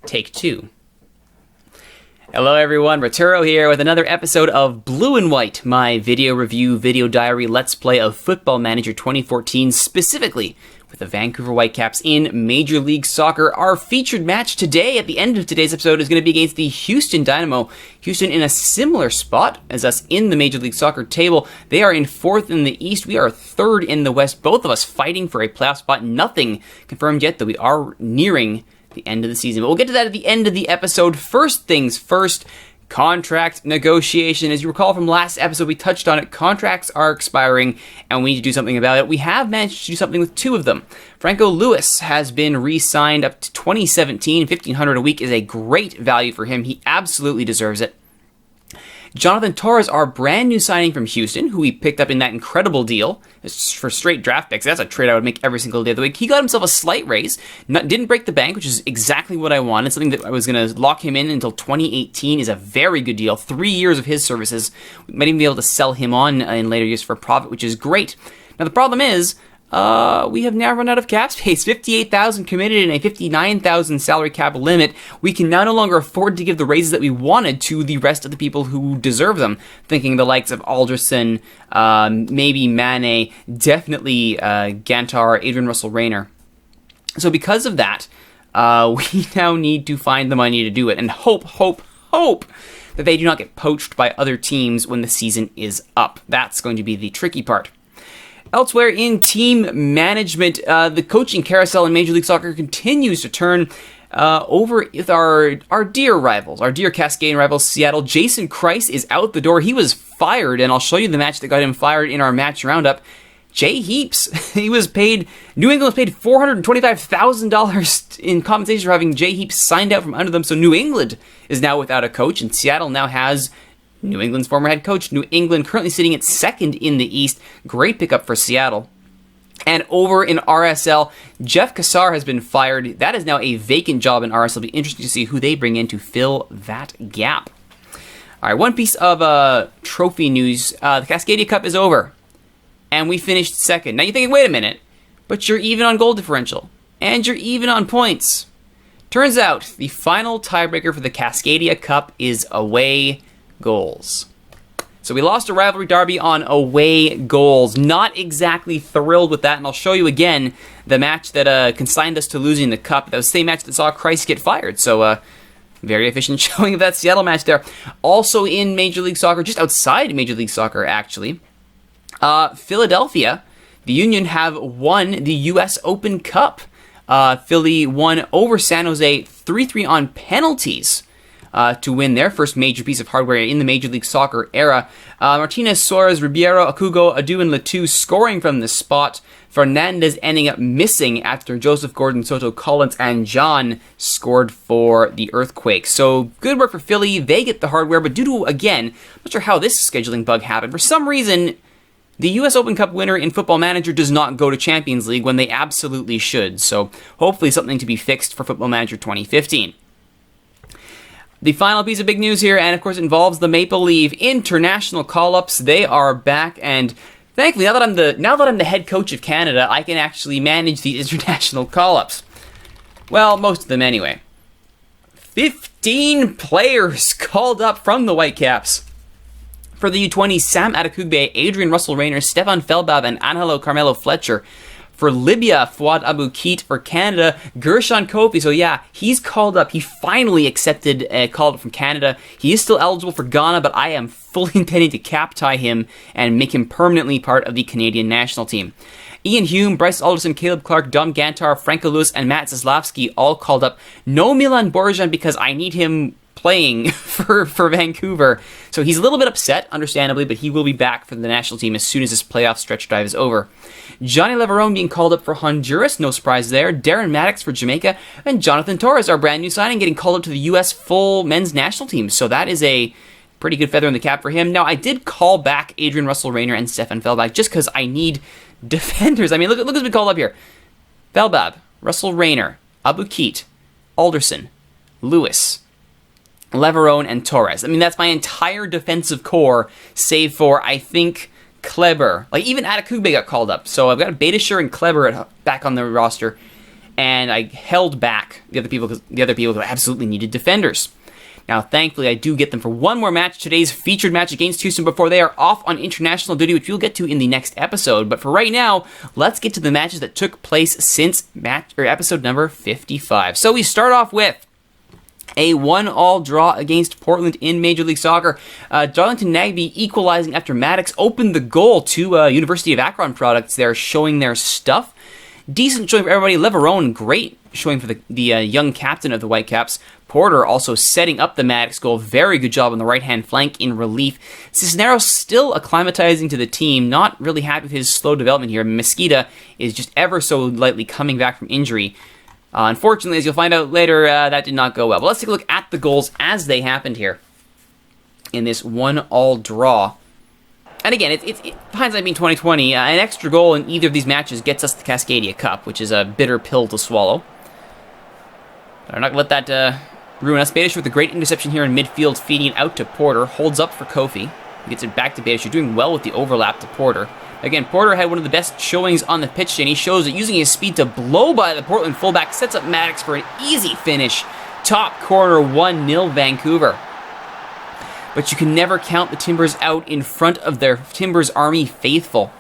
Take two. Hello everyone, Rituro here with another episode of Blue and White, my video review, video diary, let's play of Football Manager 2014, specifically with the Vancouver Whitecaps in Major League Soccer. Our featured match today, at the end of today's episode, is going to be against the Houston Dynamo. Houston in a similar spot as us in the Major League Soccer table. They are in 4th in the East. We are 3rd in the West. Both of us fighting for a playoff spot. Nothing confirmed yet, though we are nearing the end of the season. But we'll get to that at the end of the episode. First things first, contract negotiation. As you recall from last episode, we touched on it. Contracts are expiring, and we need to do something about it. We have managed to do something with 2 of them. Franco Lewis has been re-signed up to 2017. $1,500 a week is a great value for him. He absolutely deserves it. Jonathan Torres, our brand new signing from Houston, who we picked up in that incredible deal for straight draft picks. That's a trade I would make every single day of the week. He got himself a slight raise, didn't break the bank, which is exactly what I wanted. Something that I was going to lock him in until 2018 is a very good deal. 3 years of his services. We might even be able to sell him on in later years for a profit, which is great. Now the problem is, we have now run out of cap space. $58,000 committed and a $59,000 salary cap limit. We can now no longer afford to give the raises that we wanted to the rest of the people who deserve them. Thinking the likes of Alderson, maybe Mane, definitely Gantar, Adrian Russell-Rayner. So because of that, we now need to find the money to do it and hope that they do not get poached by other teams when the season is up. That's going to be the tricky part. Elsewhere in team management, the coaching carousel in Major League Soccer continues to turn over with our dear rivals, our dear Cascadian rivals, Seattle. Jason Kreis is out the door. He was fired, and I'll show you the match that got him fired in our match roundup. Jay Heaps, New England was paid $425,000 in compensation for having Jay Heaps signed out from under them, so New England is now without a coach, and Seattle now has New England's former head coach. New England currently sitting at 2nd in the East. Great pickup for Seattle. And over in RSL, Jeff Cassar has been fired. That is now a vacant job in RSL. It'll be interesting to see who they bring in to fill that gap. All right, one piece of trophy news. The Cascadia Cup is over, and we finished 2nd. Now you're thinking, wait a minute, but you're even on goal differential, and you're even on points. Turns out, the final tiebreaker for the Cascadia Cup is away goals. So we lost a rivalry derby on away goals. Not exactly thrilled with that, and I'll show you again the match that consigned us to losing the cup. That was the same match that saw Kreis get fired, so very efficient showing of that Seattle match there. Also in Major League Soccer, just outside Major League Soccer actually, Philadelphia, the Union have won the U.S. Open Cup. Philly won over San Jose 3-3 on penalties to win their first major piece of hardware in the Major League Soccer era. Martinez, Suarez, Ribeiro, Akugo, Adu, and Letou scoring from the spot. Fernandez ending up missing after Joseph Gordon, Soto, Collins, and John scored for the Earthquake. So good work for Philly. They get the hardware, but due to, again, I'm not sure how this scheduling bug happened. For some reason, the U.S. Open Cup winner in Football Manager does not go to Champions League when they absolutely should. So hopefully something to be fixed for Football Manager 2015. The final piece of big news here, and of course involves the Maple Leaf international call-ups. They are back, and thankfully, now that I'm the head coach of Canada, I can actually manage these international call-ups. Well, most of them anyway. 15 players called up from the Whitecaps. For the U20, Sam Adekugbe, Adrian Russell-Rayner, Stefan Felbab, and Angelo Carmelo Fletcher. For Libya, Fouad Abou-Keït. For Canada, Gershon Kofi. So yeah, he's called up. He finally accepted a call up from Canada. He is still eligible for Ghana, but I am fully intending to cap tie him and make him permanently part of the Canadian national team. Ian Hume, Bryce Alderson, Caleb Clark, Dom Gantar, Franco Lewis, and Matt Zaslavsky all called up. No Milan Borjan because I need him playing for Vancouver. So he's a little bit upset, understandably, but he will be back for the national team as soon as this playoff stretch drive is over. Johnny Leverone being called up for Honduras, no surprise there. Darren Maddox for Jamaica, and Jonathan Torres, our brand new signing, getting called up to the U.S. full men's national team. So that is a pretty good feather in the cap for him. Now, I did call back Adrian Russell-Rayner and Stefan Felbab just because I need defenders. I mean, look who's been called up here. Felbab, Russell-Rayner, Abou-Keït, Alderson, Lewis, Leverone, and Torres. I mean, that's my entire defensive core, save for, I think, Kleber. Like, even Adekugbe got called up. So I've got Beitashour and Kleber back on the roster. and I held back the other people who absolutely needed defenders. Now, thankfully, I do get them for one more match, today's featured match against Houston, before they are off on international duty, which we'll get to in the next episode. But for right now, let's get to the matches that took place since episode number 55. So we start off with a 1-all draw against Portland in Major League Soccer. Darlington Nagbe equalizing after Maddox opened the goal to University of Akron products there, showing their stuff. Decent showing for everybody. Leverone, great showing for the young captain of the Whitecaps. Porter also setting up the Maddox goal. Very good job on the right-hand flank in relief. Cisneros still acclimatizing to the team. Not really happy with his slow development here. Mesquita is just ever so lightly coming back from injury. Unfortunately, as you'll find out later, that did not go well. But let's take a look at the goals as they happened here in this 1-all draw. And again, it's hindsight being 2020, an extra goal in either of these matches gets us the Cascadia Cup, which is a bitter pill to swallow. But I'm not going to let that ruin us. Bedish with a great interception here in midfield, feeding it out to Porter. Holds up for Kofi. Gets it back to Bedish. You're doing well with the overlap to Porter. Again, Porter had one of the best showings on the pitch, and he shows it using his speed to blow by the Portland fullback. Sets up Maddox for an easy finish. Top corner, 1-0 Vancouver. But you can never count the Timbers out in front of their Timbers Army faithful.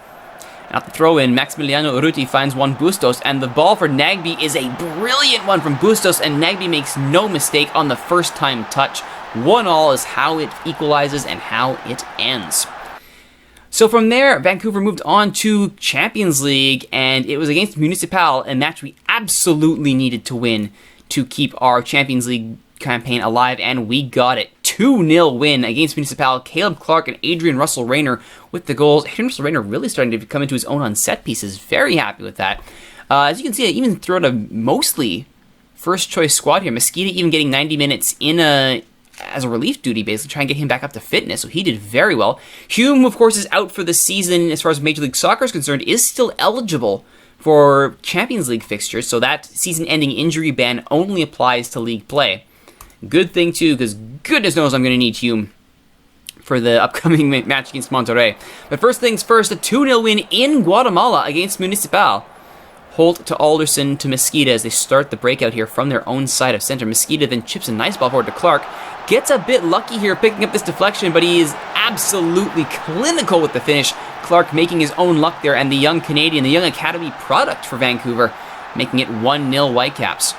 At the throw-in, Maximiliano Urruti finds Juan Bustos, and the ball for Nagbe is a brilliant one from Bustos, and Nagbe makes no mistake on the first-time touch. 1-all is how it equalizes and how it ends. So from there, Vancouver moved on to Champions League, and it was against Municipal, a match we absolutely needed to win to keep our Champions League campaign alive, and we got it. 2-0 win against Municipal. Caleb Clark and Adrian Russell Rayner with the goals. Adrian Russell Rayner really starting to come into his own on set pieces. Very happy with that. As you can see, I even threw out a mostly first-choice squad here. Mesquita even getting 90 minutes as a relief duty, basically, try and get him back up to fitness, so he did very well. Hume, of course, is out for the season as far as Major League Soccer is concerned, is still eligible for Champions League fixtures, so that season-ending injury ban only applies to league play. Good thing, too, because goodness knows I'm going to need Hume for the upcoming match against Monterrey. But first things first, a 2-0 win in Guatemala against Municipal. Holt to Alderson to Mesquita as they start the breakout here from their own side of center. Mesquita then chips a nice ball forward to Clark. Gets a bit lucky here picking up this deflection, but he is absolutely clinical with the finish. Clark making his own luck there, and the young Canadian, the young academy product for Vancouver, making it 1-0 Whitecaps.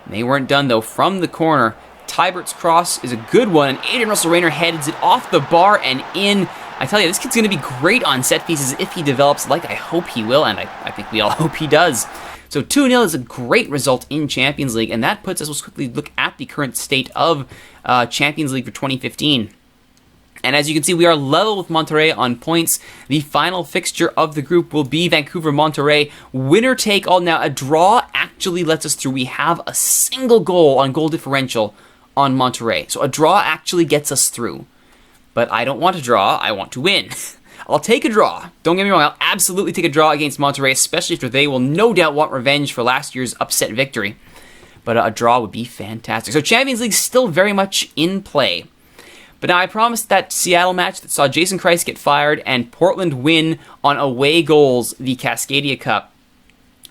They weren't done, though. From the corner, Tybert's cross is a good one, and Adrian Russell Rayner heads it off the bar and in. I tell you, this kid's going to be great on set pieces if he develops like I hope he will, and I think we all hope he does. So 2-0 is a great result in Champions League, and that puts us, let's quickly look at the current state of Champions League for 2015. And as you can see, we are level with Monterrey on points. The final fixture of the group will be Vancouver-Monterrey. Winner take all. Now, a draw actually lets us through. We have a single goal on goal differential on Monterrey. So a draw actually gets us through. But I don't want to draw. I want to win. I'll take a draw. Don't get me wrong. I'll absolutely take a draw against Monterrey, especially after they will no doubt want revenge for last year's upset victory. But a draw would be fantastic. So Champions League still very much in play. But now I promised that Seattle match that saw Jason Christ get fired and Portland win on away goals the Cascadia Cup.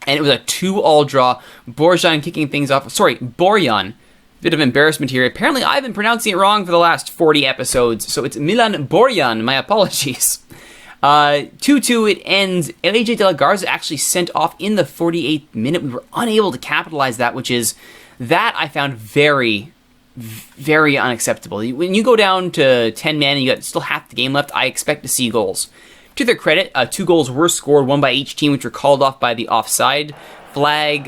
And it was a 2-all draw. Borjan kicking things off. Sorry, Borjan. Bit of embarrassment here. Apparently I've been pronouncing it wrong for the last 40 episodes. So it's Milan Borjan. My apologies. 2-2 it ends. LAJ De La Garza actually sent off in the 48th minute. We were unable to capitalize that, which is, that I found very, very unacceptable. When you go down to 10 men and you got still half the game left, I expect to see goals. To their credit, 2 goals were scored, one by each team, which were called off by the offside flag.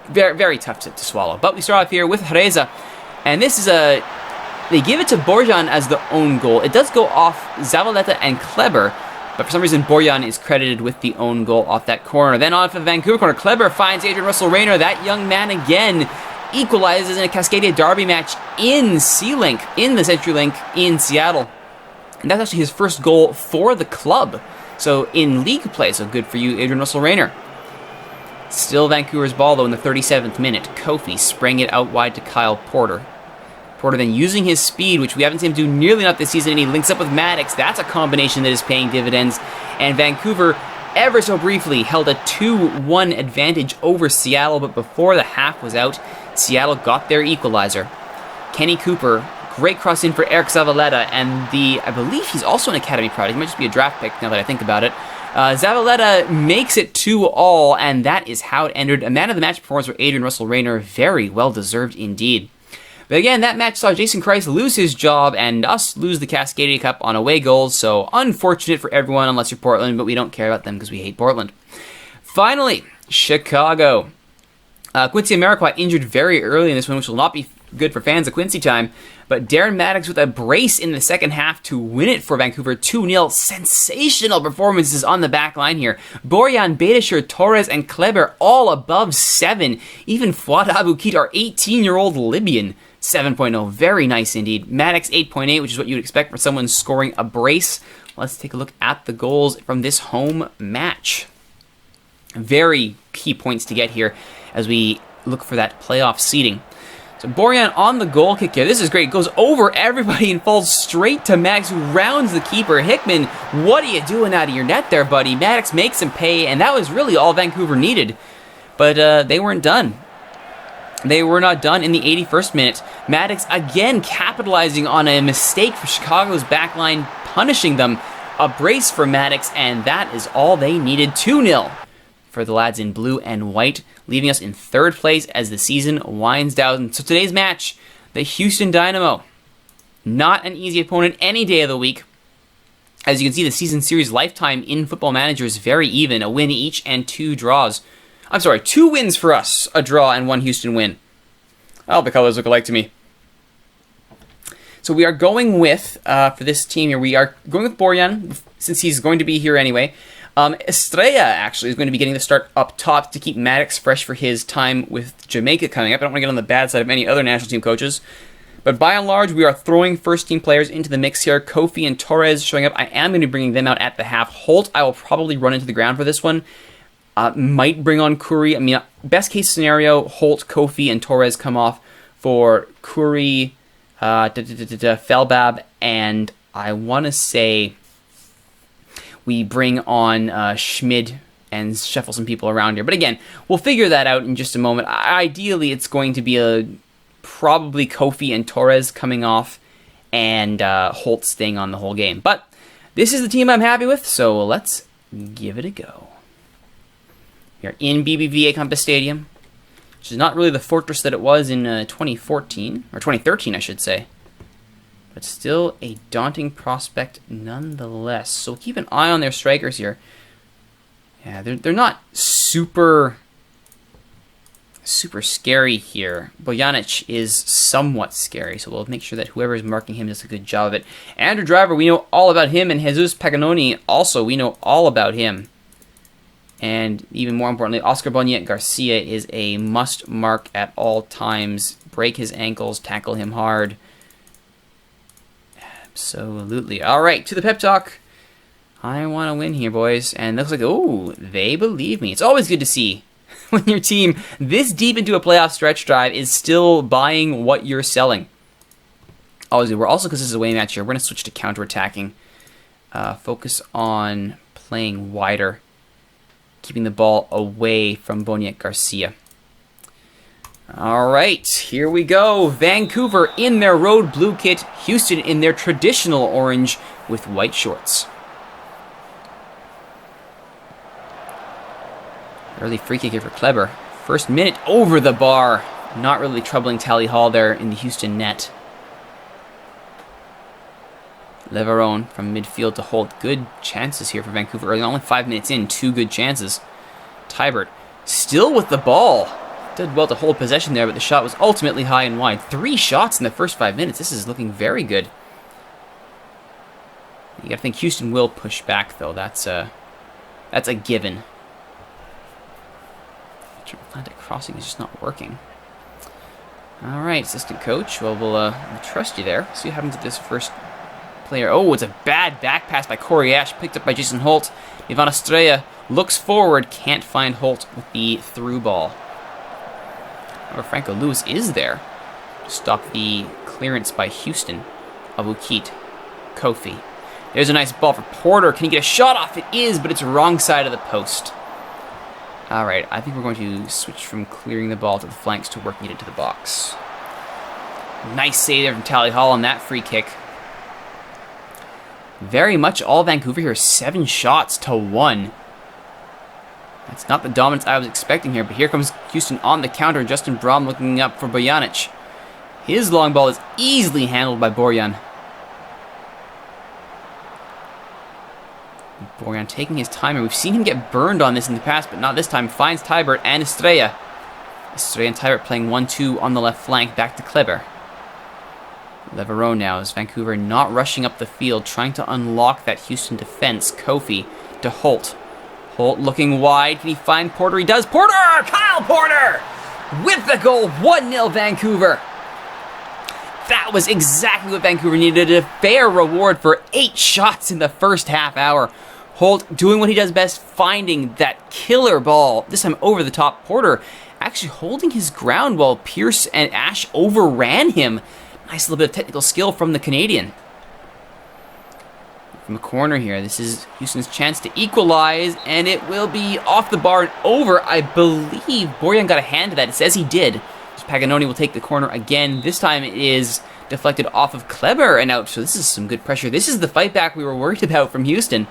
Very, very tough to swallow. But we start off here with Reza, and this is they give it to Borjan as the own goal. It does go off Zavaleta and Kleber, but for some reason Borjan is credited with the own goal off that corner. Then off the Vancouver corner, Kleber finds Adrian Russell Rayner. That young man again equalizes in a Cascadia Derby match in C-Link, in the CenturyLink in Seattle. And that's actually his first goal for the club. So in league play, so good for you, Adrian Russell Rayner. Still Vancouver's ball, though, in the 37th minute. Kofi sprang it out wide to Kyle Porter. Porter then using his speed, which we haven't seen him do nearly enough this season, and he links up with Maddox. That's a combination that is paying dividends. And Vancouver ever so briefly held a 2-1 advantage over Seattle, but before the half was out, Seattle got their equalizer. Kenny Cooper, great cross in for Eric Zavaleta, and I believe he's also an academy product. He might just be a draft pick now that I think about it. Zavaleta makes it 2-2, and that is how it ended. A man of the match performance for Adrian Russell Rayner, very well deserved indeed. But again, that match saw Jason Christ lose his job and us lose the Cascadia Cup on away goals, so unfortunate for everyone unless you're Portland, but we don't care about them because we hate Portland. Finally, Chicago. Quincy Amarikwa injured very early in this one, which will not be good for fans of Quincy time, but Darren Maddox with a brace in the second half to win it for Vancouver 2-0. Sensational performances on the back line here. Borjan, Beitashour, Torres, and Kleber all above 7. Even Fouad Aboukit, our 18-year-old Libyan, 7.0. Very nice indeed. Maddox 8.8, which is what you'd expect for someone scoring a brace. Let's take a look at the goals from this home match. Very key points to get here as we look for that playoff seeding. So Borjan on the goal kick here. This is great. Goes over everybody and falls straight to Maddox, who rounds the keeper. Hickman, what are you doing out of your net there, buddy? Maddox makes him pay, and that was really all Vancouver needed. But they weren't done. They were not done in the 81st minute. Maddox again capitalizing on a mistake for Chicago's backline, punishing them. A brace for Maddox, and that is all they needed. 2-0 for the lads in blue and white, leaving us in third place as the season winds down. So today's match, the Houston Dynamo. Not an easy opponent any day of the week. As you can see, the season series lifetime in Football Manager is very even. A win each and 2 draws. I'm sorry, 2 wins for us, a draw, and 1 Houston win. Oh, the colors look alike to me. So we are going with, for this team here, we are going with Borjan, since he's going to be here anyway. Estrella, actually, is going to be getting the start up top to keep Maddox fresh for his time with Jamaica coming up. I don't want to get on the bad side of any other national team coaches. But by and large, we are throwing first-team players into the mix here. Kofi and Torres showing up. I am going to be bringing them out at the half. Holt, I will probably run into the ground for this one. Might bring on Curry. I mean, best-case scenario, Holt, Kofi, and Torres come off for Curry, Felbab, and I want to say we bring on Schmid and shuffle some people around here. But again, we'll figure that out in just a moment. Ideally, it's going to be probably Kofi and Torres coming off and Holt staying on the whole game. But this is the team I'm happy with, so let's give it a go. We are in BBVA Compass Stadium, which is not really the fortress that it was in 2014, or 2013, I should say. But still a daunting prospect nonetheless. So keep an eye on their strikers here. Yeah, they're not super scary here. Bojanic is somewhat scary, so we'll make sure that whoever is marking him does a good job of it. Andrew Driver, we know all about him, and Jesus Paganoni also, we know all about him. And even more importantly, Oscar Boniet Garcia is a must mark at all times. Break his ankles, tackle him hard. Absolutely. All right, to the pep talk. I want to win here, boys. And it looks like, oh, they believe me. It's always good to see when your team this deep into a playoff stretch drive is still buying what you're selling. Always good. We're also, because this is a away match here, we're going to switch to counterattacking. Focus on playing wider, keeping the ball away from Boniet Garcia. All right, here we go. Vancouver in their road blue kit, Houston in their traditional orange with white shorts. Early free kick here for Kleber. First minute over the bar. Not really troubling Tally Hall there in the Houston net. Leveron from midfield to hold. Good chances here for Vancouver early. Only 5 minutes in, 2 good chances. Tybert still with the ball. Did well to hold possession there, but the shot was ultimately high and wide. 3 shots in the first 5 minutes. This is looking very good. You gotta think Houston will push back, though. That's a given. Atlantic crossing is just not working. All right, assistant coach. Well, we'll trust you there. See what happens with this first player. Oh, it's a bad back pass by Corey Ash, picked up by Jason Holt. Ivan Estrella looks forward, can't find Holt with the through ball. However, Franco Lewis is there to stop the clearance by Houston. Aboukit, Kofi, There's a nice ball for Porter. Can he get a shot off? It is, but it's wrong side of the post. All right, I think we're going to switch from clearing the ball to the flanks to working it into the box. Nice save there from Tally Hall on that free kick. Very much all Vancouver here, 7 shots to 1. That's not the dominance I was expecting here, but here comes Houston on the counter. Justin Braun looking up for Bojanic. His long ball is easily handled by Borjan. Borjan taking his time, and we've seen him get burned on this in the past, but not this time. Finds Tybert and Estrella. Estrella and Tybert playing 1-2 on the left flank, back to Kleber. Levereau now as Vancouver not rushing up the field, trying to unlock that Houston defense. Kofi to Holt. Holt looking wide. Can he find Porter? He does. Porter! Kyle Porter! With the goal. 1-0 Vancouver. That was exactly what Vancouver needed. A fair reward for 8 shots in the first half hour. Holt doing what he does best, finding that killer ball. This time over the top. Porter actually holding his ground while Pierce and Ash overran him. Nice little bit of technical skill from the Canadian. From the corner here, this is Houston's chance to equalize, and it will be off the bar and over. I believe Borjan got a hand to that. It says he did. So Paganoni will take the corner again. This time it is deflected off of Kleber and out. So this is some good pressure. This is the fight back we were worried about from Houston.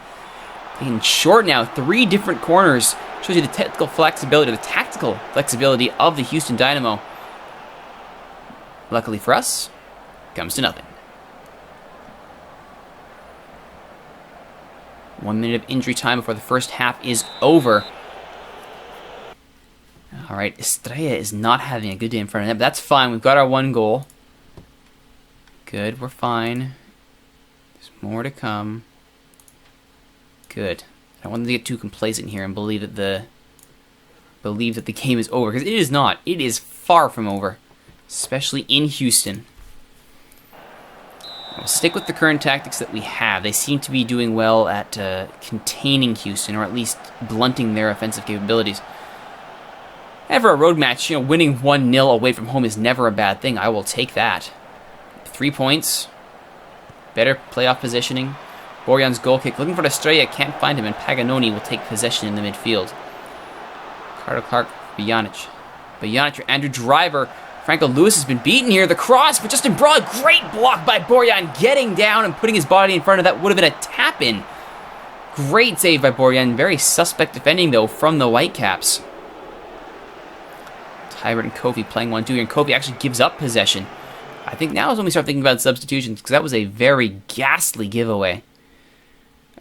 In short now, 3 different corners. Shows you the technical flexibility, the tactical flexibility of the Houston Dynamo. Luckily for us, comes to nothing. 1 minute of injury time before the first half is over. All right, Estrella is not having a good day in front of that, but that's fine. We've got our 1 goal. Good, we're fine. There's more to come. Good. I don't want them to get too complacent here and believe that the game is over, because it is not. It is far from over, especially in Houston. We'll stick with the current tactics that we have. They seem to be doing well at containing Houston, or at least blunting their offensive capabilities. Ever a road match, winning 1-0 away from home is never a bad thing. I will take that. 3 points. Better playoff positioning. Borjan's goal kick. Looking for Estrella. Can't find him, and Paganoni will take possession in the midfield. Carter Clark, Bojanic. Bojanic or Andrew Driver. Franco Lewis has been beaten here. The cross for Justin Braun. Great block by Borjan, getting down and putting his body in front of that. Would have been a tap-in. Great save by Borjan. Very suspect defending, though, from the Whitecaps. Tybert and Kofi playing 1-2 here, and Kofi actually gives up possession. I think now is when we start thinking about substitutions, because that was a very ghastly giveaway.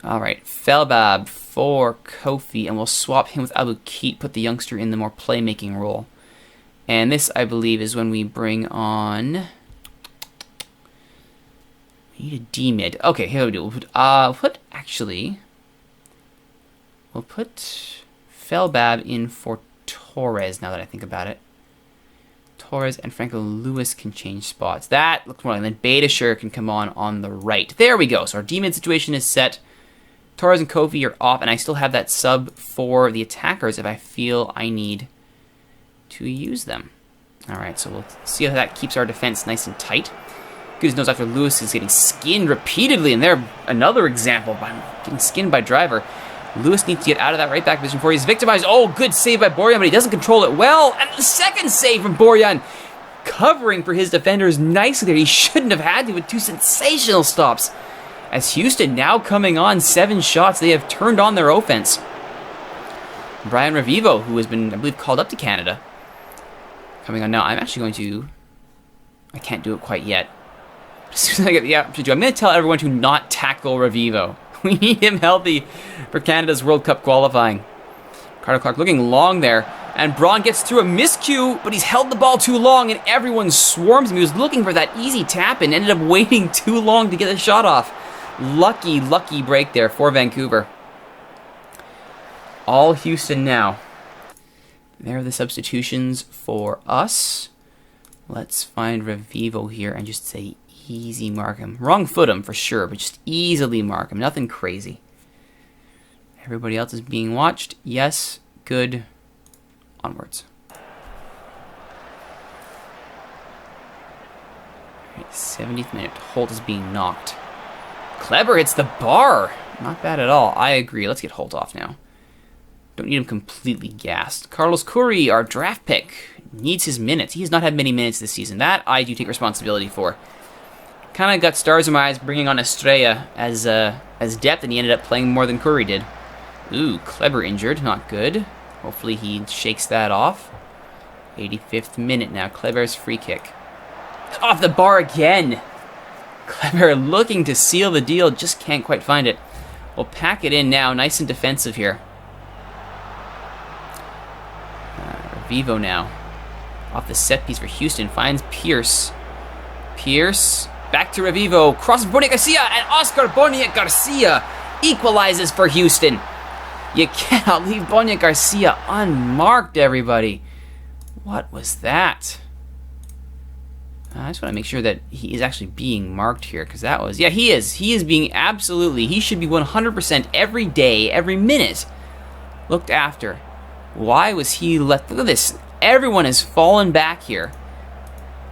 All right, Felbab for Kofi, and we'll swap him with Abu Keat, put the youngster in the more playmaking role. And this, I believe, is when we bring on... We need a D-mid. Okay, here we do. We'll put Felbab in for Torres, now that I think about it. Torres and Franco Lewis can change spots. That looks more like... And then Beitashour can come on the right. There we go. So our D-mid situation is set. Torres and Kofi are off, and I still have that sub for the attackers if I feel I need to use them. Alright, so we'll see how that keeps our defense nice and tight. Good news after Lewis is getting skinned repeatedly, and there another example by getting skinned by Driver. Lewis needs to get out of that right back position before he's victimized. Oh, good save by Borjan, but he doesn't control it well. And the second save from Borjan, covering for his defenders nicely there. He shouldn't have had to with 2 sensational stops. As Houston now coming on 7 shots, they have turned on their offense. Brian Revivo, who has been, I believe, called up to Canada, coming on now. I'm actually going to... I can't do it quite yet. As soon as I get the option to do, I'm going to tell everyone to not tackle Revivo. We need him healthy for Canada's World Cup qualifying. Carter Clark looking long there. And Braun gets through a miscue, but he's held the ball too long, and everyone swarms him. He was looking for that easy tap and ended up waiting too long to get the shot off. Lucky break there for Vancouver. All Houston now. There are the substitutions for us. Let's find Revivo here and just say easy mark him. Wrong foot him for sure, but just easily mark him. Nothing crazy. Everybody else is being watched. Yes. Good. Onwards. Alright, 70th minute. Holt is being knocked. Kleber hits the bar. Not bad at all. I agree. Let's get Holt off now. Don't need him completely gassed. Carlos Curry, our draft pick, needs his minutes. He has not had many minutes this season. That I do take responsibility for. Kind of got stars in my eyes bringing on Estrella as depth, and he ended up playing more than Curry did. Ooh, Kleber injured. Not good. Hopefully he shakes that off. 85th minute now. Kleber's free kick. Off the bar again. Kleber looking to seal the deal. Just can't quite find it. We'll pack it in now. Nice and defensive here. Vivo now. Off the set piece for Houston. Finds Pierce. Pierce. Back to Revivo. Crosses Boniek Garcia. And Oscar Boniek Garcia equalizes for Houston. You cannot leave Boniek Garcia unmarked, everybody. What was that? I just want to make sure that he is actually being marked here, because that was... Yeah, he is. He is being absolutely... He should be 100% every day, every minute looked after. Why was he left? Look at this. Everyone has fallen back here.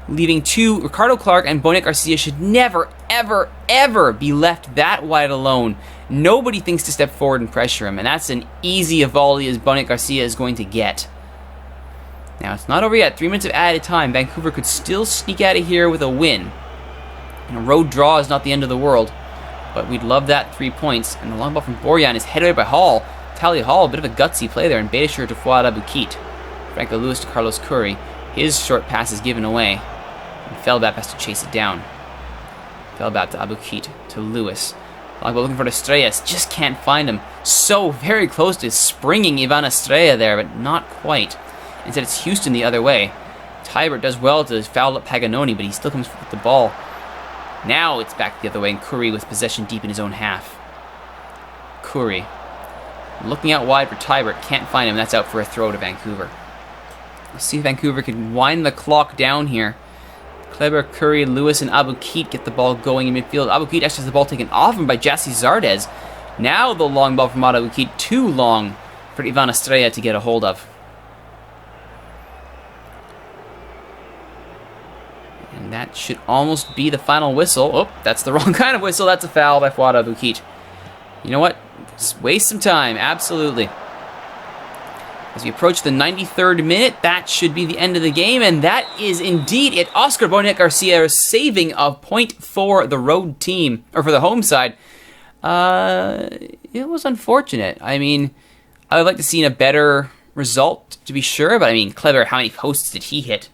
Leaving two... Ricardo Clark and Boniek Garcia should never, ever, ever be left that wide alone. Nobody thinks to step forward and pressure him, and that's an easy a volley as Boniek Garcia is going to get. Now, it's not over yet. 3 minutes of added time. Vancouver could still sneak out of here with a win. And a road draw is not the end of the world, but we'd love that 3 points. And the long ball from Borjan is headed away by Hall. Talia Hall, a bit of a gutsy play there, and Betasher to Fouad Aboukite. Franco Lewis to Carlos Curry. His short pass is given away, and Felbap has to chase it down. Felbap to Aboukite to Lewis. Long ball looking for Estrella, just can't find him. So very close to springing Ivan Estrella there, but not quite. Instead, it's Houston the other way. Tybert does well to foul up Paganoni, but he still comes with the ball. Now it's back the other way, and Curry with possession deep in his own half. Curry looking out wide for Tybert, can't find him. That's out for a throw to Vancouver. Let's see if Vancouver can wind the clock down here. Kleber, Curry, Lewis, and Aboukite get the ball going in midfield. Aboukite actually has the ball taken off him by Jassy Zardes. Now the long ball from Aboukite, too long for Ivan Estrella to get a hold of. And that should almost be the final whistle. Oh, that's the wrong kind of whistle. That's a foul by Fouad Aboukite. You know what? Just waste some time. Absolutely. As we approach the 93rd minute, that should be the end of the game, and that is indeed it. Oscar Boniek Garcia saving a point for the road team, or for the home side. It was unfortunate. I mean, I would like to see a better result, to be sure, but I mean, Kleber, how many posts did he hit?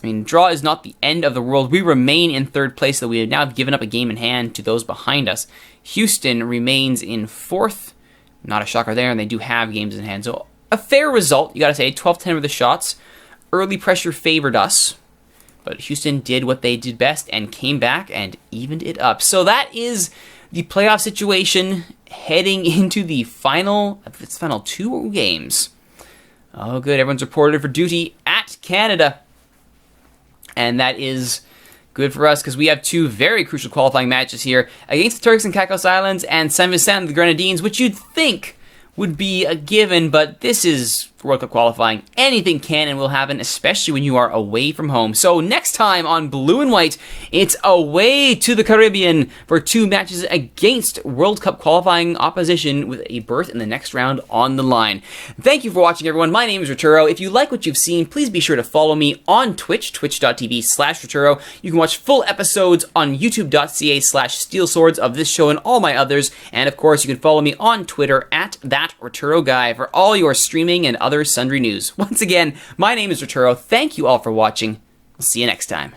I mean, draw is not the end of the world. We remain in third place, though we have now given up a game in hand to those behind us. Houston remains in fourth. Not a shocker there, and they do have games in hand. So a fair result, you got to say. 12-10 of the shots. Early pressure favored us, but Houston did what they did best and came back and evened it up. So that is the playoff situation heading into the final 2 games. Oh, good. Everyone's reported for duty at Canada. And that is good for us because we have 2 very crucial qualifying matches here against the Turks and Caicos Islands and San Vicente and the Grenadines, which you'd think would be a given, but this is World Cup qualifying. Anything can and will happen, especially when you are away from home. So next time on Blue and White, it's away to the Caribbean for 2 matches against World Cup qualifying opposition with a berth in the next round on the line. Thank you for watching, everyone. My name is Rituro. If you like what you've seen, please be sure to follow me on Twitch, twitch.tv/Rituro. You can watch full episodes on youtube.ca/SteelSwords of this show and all my others. And of course, you can follow me on Twitter at @RituroGuy for all your streaming and other sundry news. Once again, my name is Rituro. Thank you all for watching. We'll see you next time.